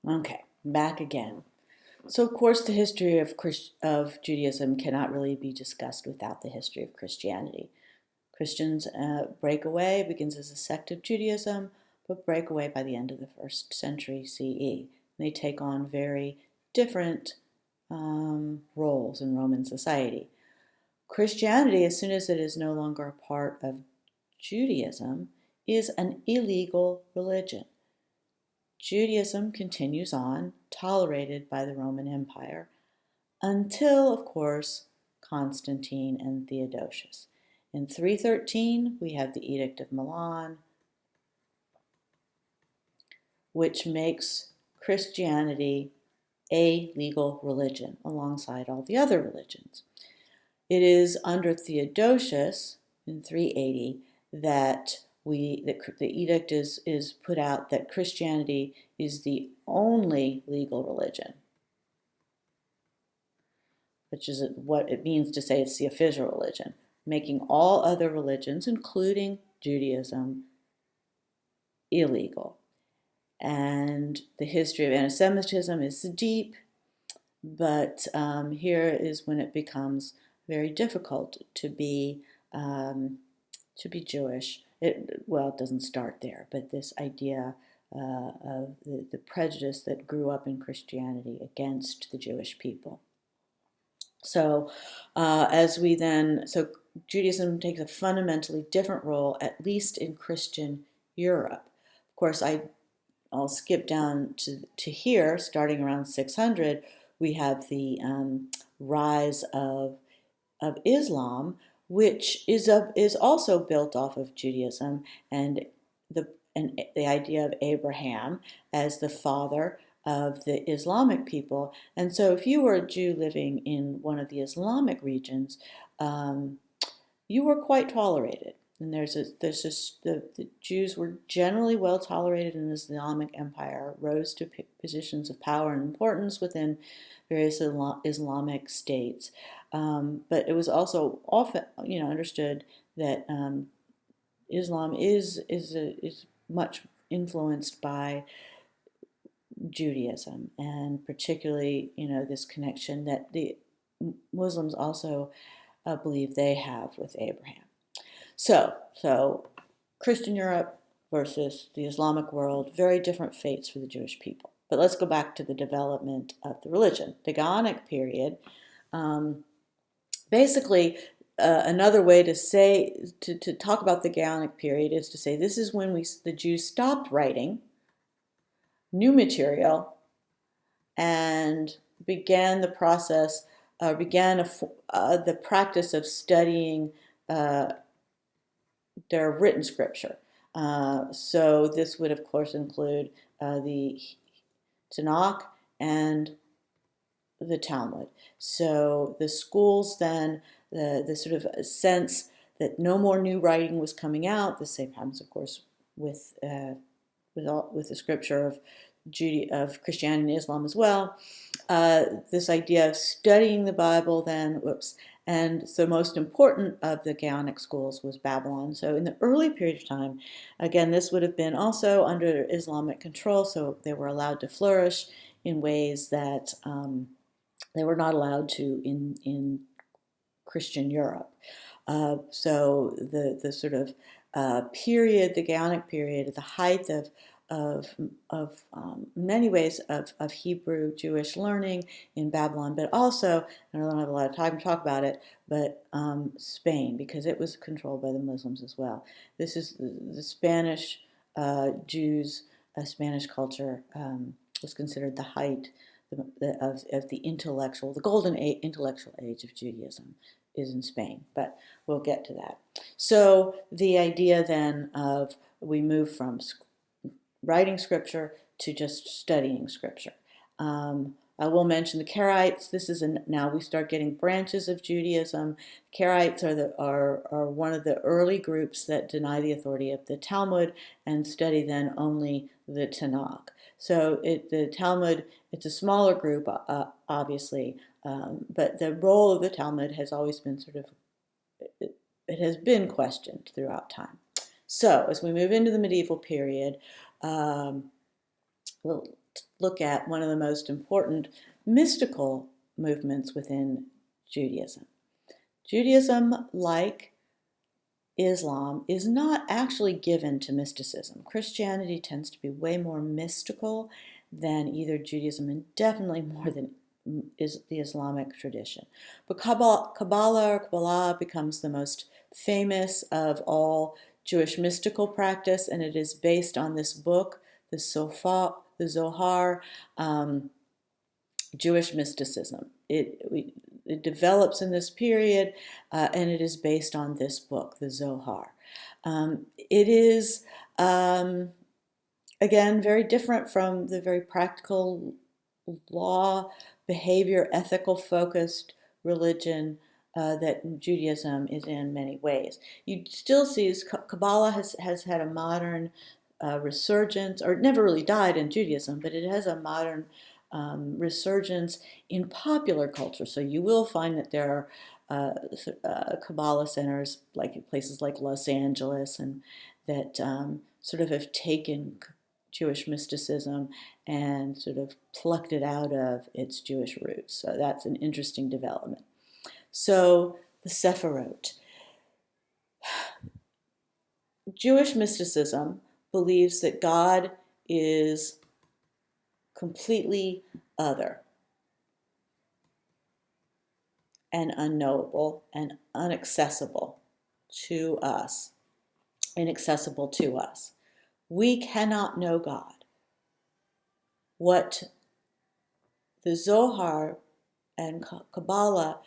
Okay, back again. So, of course, the history of Judaism cannot really be discussed without the history of Christianity. Christians break away, begins as a sect of Judaism, but break away by the end of the first century CE. They take on very different roles in Roman society. Christianity, as soon as it is no longer a part of Judaism, is an illegal religion. Judaism continues on, tolerated by the Roman Empire, until, of course, Constantine and Theodosius. In 313, we have the Edict of Milan, which makes Christianity a legal religion alongside all the other religions. It is under Theodosius in 380 that the edict is put out that Christianity is the only legal religion, which is what it means to say it's the official religion, making all other religions, including Judaism, illegal. And the history of anti-Semitism is deep, but here is when it becomes very difficult to be Jewish. It doesn't start there, but this idea of the prejudice that grew up in Christianity against the Jewish people. So Judaism takes a fundamentally different role, at least in Christian Europe. Of course, I'll skip down to here, starting around 600, we have the rise of Islam, which is also built off of Judaism and the idea of Abraham as the father of the Islamic people. And so if you were a Jew living in one of the Islamic regions, you were quite tolerated. And the Jews were generally well tolerated in the Islamic Empire, rose to positions of power and importance within various Islamic states. But it was also often, understood that Islam is much influenced by Judaism, and particularly, this connection that the Muslims also believe they have with Abraham. So Christian Europe versus the Islamic world, very different fates for the Jewish people. But let's go back to the development of the religion. The Gaonic period, basically, another way to talk about the Gaonic period is to say this is when the Jews stopped writing new material and began the practice of studying their written scripture. So this would, of course, include the Tanakh and the Talmud. So the schools then, the sort of sense that no more new writing was coming out. The same happens, of course, with the scripture of Christianity and Islam as well. This idea of studying the Bible then, and so most important of the Gaonic schools was Babylon. So in the early period of time, again, this would have been also under Islamic control, so they were allowed to flourish in ways that they were not allowed to in Christian Europe. So the sort of period, the Gaonic period, at the height of many ways of Hebrew Jewish learning in Babylon, but also, and I don't have a lot of time to talk about it, but Spain, because it was controlled by the Muslims as well. This is the Spanish Jews, Spanish culture was considered the height of the intellectual, the golden intellectual age of Judaism is in Spain, but we'll get to that. So the idea then of we move from writing scripture to just studying scripture. I will mention the Karaites. Now we start getting branches of Judaism. Karaites are one of the early groups that deny the authority of the Talmud and study then only the Tanakh. So the Talmud, it's a smaller group, obviously, but the role of the Talmud has always been it has been questioned throughout time. So as we move into the medieval period, we'll look at one of the most important mystical movements within Judaism. Judaism, like Islam, is not actually given to mysticism. Christianity tends to be way more mystical than either Judaism, and definitely more than is the Islamic tradition. But Kabbalah becomes the most famous of all Jewish mystical practice, and it is based on this book, the Zohar, Jewish mysticism. It develops in this period, and it is based on this book, the Zohar. It is, again, very different from the very practical law, behavior, ethical focused religion that Judaism is in many ways. You still see Kabbalah has had a modern resurgence, or it never really died in Judaism, but it has a modern resurgence in popular culture. So you will find that there are Kabbalah centers, like places like Los Angeles, and that sort of have taken Jewish mysticism and sort of plucked it out of its Jewish roots. So that's an interesting development. So the Sephirot. Jewish mysticism believes that God is completely other and unknowable and inaccessible to us. We cannot know God. What the Zohar and Kabbalah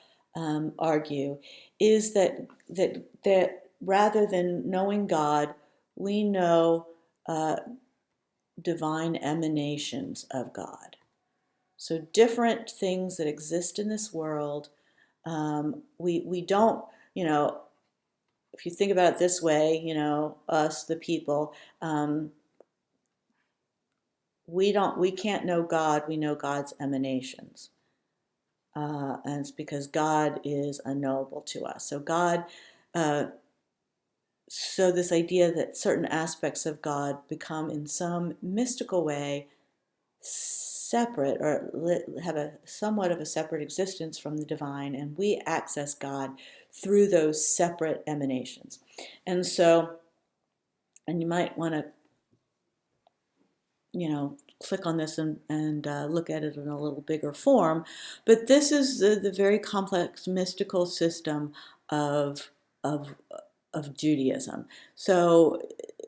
argue is that rather than knowing God, we know divine emanations of God. So different things that exist in this world, we don't, if you think about it this way, us, the people, we can't know God, we know God's emanations. And it's because God is unknowable to us. So God, so this idea that certain aspects of God become in some mystical way separate, or have a somewhat of a separate existence from the divine, and we access God through those separate emanations. And so, and you might want to, click on this and look at it in a little bigger form, but this is the very complex mystical system of Judaism. So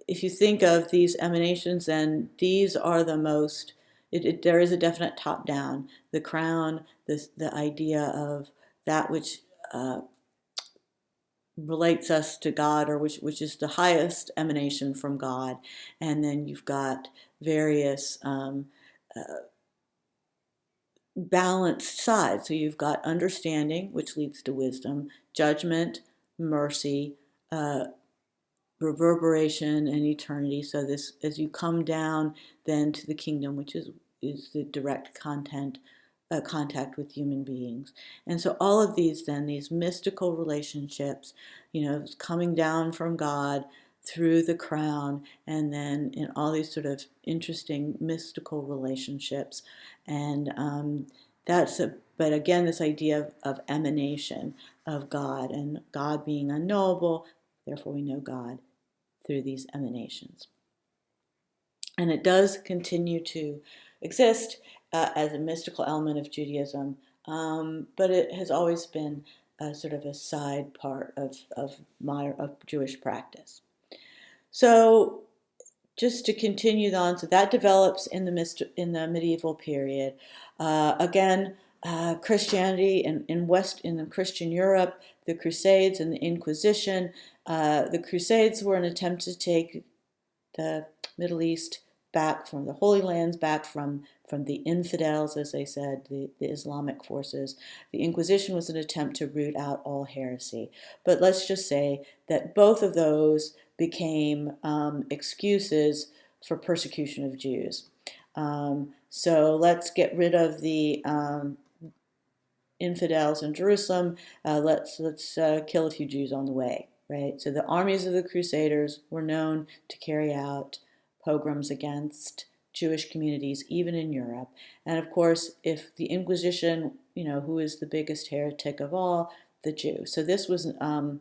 if you think of these emanations, then these are the most, there is a definite top-down, the crown, the idea of that which relates us to God, or which is the highest emanation from God. And then you've got various balanced sides. So you've got understanding, which leads to wisdom, judgment, mercy, reverberation, and eternity. So this, as you come down then to the kingdom, which is the direct contact with human beings. And so all of these then, these mystical relationships, coming down from God through the crown, and then in all these sort of interesting mystical relationships. And but again, this idea of emanation of God, and God being unknowable, therefore we know God through these emanations. And it does continue to exist as a mystical element of Judaism, but it has always been sort of a side part of Jewish practice. So just to continue on, so that develops in the medieval period. Again, Christianity in the Christian Europe, the Crusades and the Inquisition. The Crusades were an attempt to take the Middle East back from the Holy Lands, back from the infidels, as they said, the Islamic forces. The Inquisition was an attempt to root out all heresy. But let's just say that both of those became excuses for persecution of Jews. So let's get rid of the infidels in Jerusalem. Let's kill a few Jews on the way, right? So the armies of the Crusaders were known to carry out pogroms against Jewish communities, even in Europe. And of course, if the Inquisition, who is the biggest heretic of all? The Jew. So this was a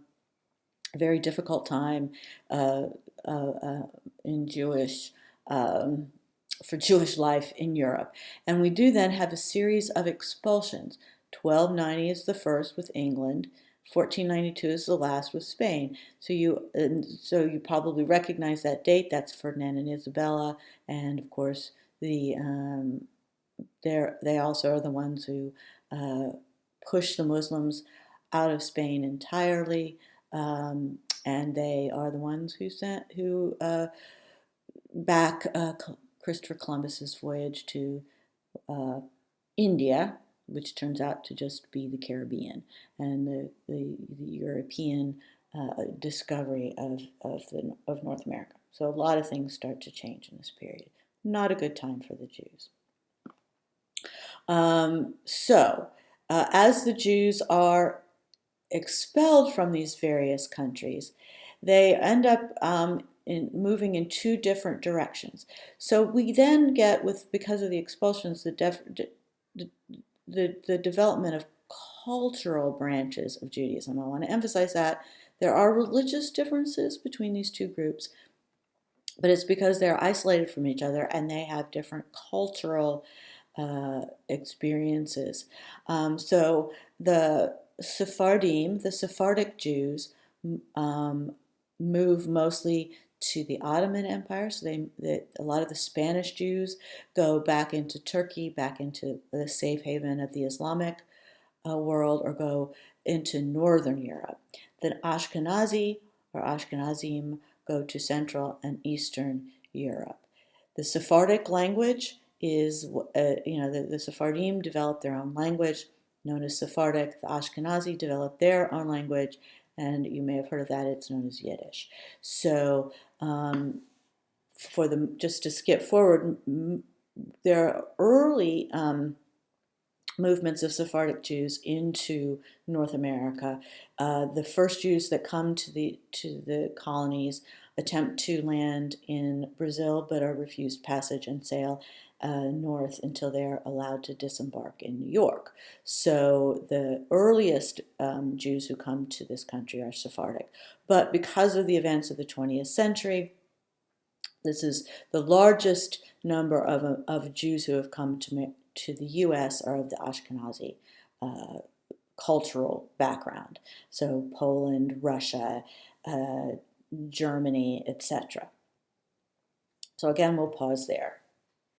very difficult time uh, in um, for Jewish life in Europe. And we do then have a series of expulsions. 1290 is the first with England. 1492 is the last with Spain. So you probably recognize that date. That's Ferdinand and Isabella, and of course they also are the ones who push the Muslims out of Spain entirely, and they are the ones who back Christopher Columbus's voyage to uh, India, which turns out to just be the Caribbean and the European discovery of North America. So a lot of things start to change in this period. Not a good time for the Jews. As the Jews are expelled from these various countries, they end up moving in two different directions. So we then get, because of the expulsions, the development of cultural branches of Judaism. I want to emphasize that there are religious differences between these two groups, but it's because they're isolated from each other and they have different cultural experiences. So the Sephardim, the Sephardic Jews, move mostly to the Ottoman Empire. So a lot of the Spanish Jews go back into Turkey, back into the safe haven of the Islamic world, or go into Northern Europe. Then Ashkenazi or Ashkenazim go to Central and Eastern Europe. The Sephardic language is, the Sephardim developed their own language known as Sephardic. The Ashkenazi developed their own language, and you may have heard of that. It's known as Yiddish. So just to skip forward, there are early movements of Sephardic Jews into North America. The first Jews that come to the colonies attempt to land in Brazil, but are refused passage and sail north until they're allowed to disembark in New York. So the earliest Jews who come to this country are Sephardic. But because of the events of the 20th century, this is the largest number of Jews who have come to the U.S. are of the Ashkenazi cultural background. So Poland, Russia, Germany, etc. So again, we'll pause there.